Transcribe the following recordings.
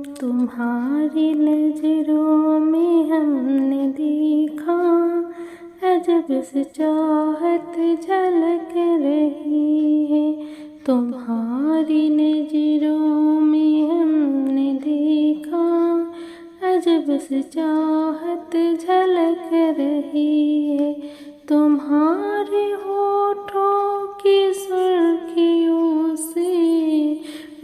तुम्हारी नजरों में हमने देखा अजब सी चाहत झलक रही है। तुम्हारी नजरों में हमने देखा अजब सी चाहत झलक रही है। तुम्हारे होठों की सुर्खियों से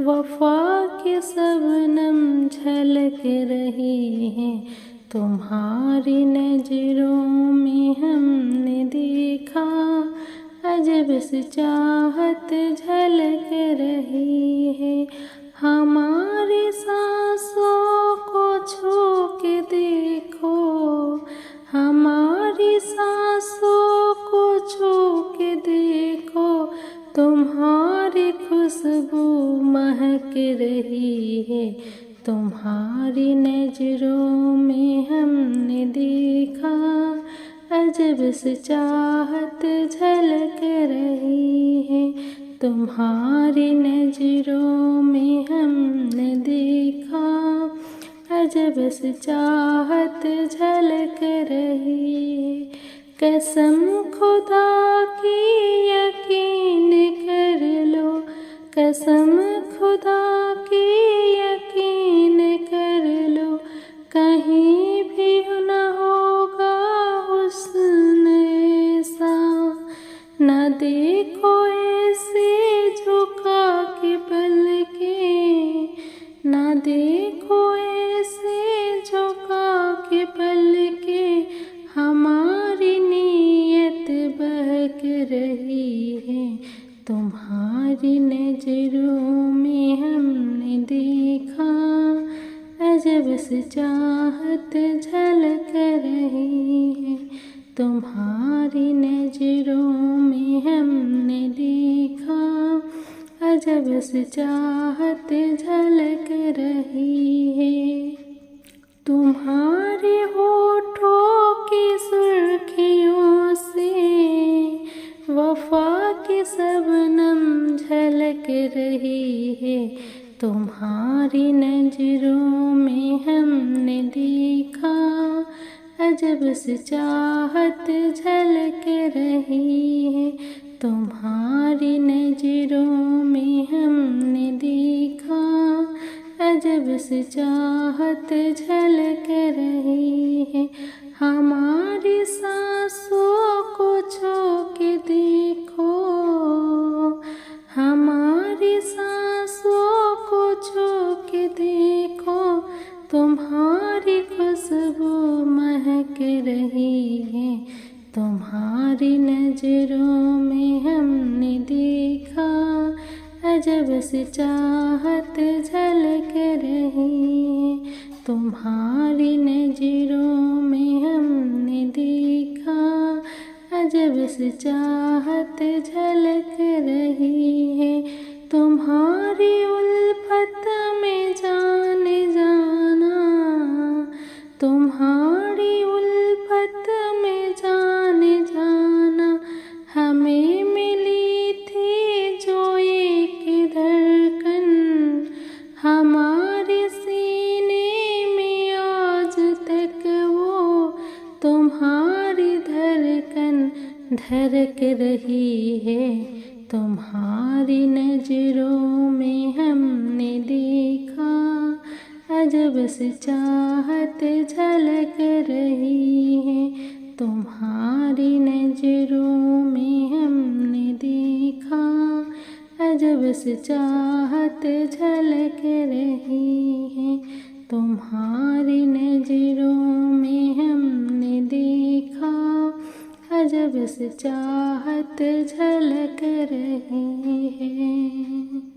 वफा के शबनम झलक रही है। तुम्हारी नजरों में हमने देखा अजब सी चाहत झलक रही है। हमारी सांसों को छू के देखो, हमारी सांसों को छू के देखो, तुम्हारी खुशबू महक रही है। तुम्हारी नजरों में हमने देखा अजब सी चाहत झलक रही है। तुम्हारी नजरों में हमने देखा अजब सी चाहत झलक रही है। कसम खुदा की यकीन कर लो, कसम खुदा की यकीन कर लो, कहीं भी न होगा हुस्न ऐसा। न देखो ऐसे झुका के पलकें, न देखो ऐसे झुका के पलकें, हमारी नीयत बहक रही है। तुम्हारी नजरों में हमने देखा अजब सी चाहत झलक रही है। तुम्हारी नजरों में हमने देखा अजब सी चाहत झलक रही है। तुम्हारे होठों की सुर्खियों से वफा की शबनम झलक रही है। तुम्हारी नजरों में हमने देखा अजब सी चाहत झलक रही है। तुम्हारी नजरों में हमने देखा अजब सी चाहत झलक रही है। हमारी सांसों को छू के देखो, हमारी सांसों को छू के देखो, तुम्हारी खुशबू महक रही है। तुम्हारी नजरों में हमने देखा अजब सी चाहत झलक रही है। तुम्हारी नजरों में हमने देखा अजब सी चाहत झलक रही है। तुम्हारी उल्फत में जाने जाना, तुम्हारी उल्फत में जाने जाना, हमें मिली थी जो एक धड़कन, हमारे सीने में आज तक वो तुम्हारी धड़कन धड़क रही है। तुम्हारी नजरों में हमने देखा अजब सी चाहत झलक रही है। तुम्हारी नजरों में हमने देखा अजब सी चाहत झलक रही है। तुम्हारी नजरों में हमने देखा अजब सी चाहत झलक रही है।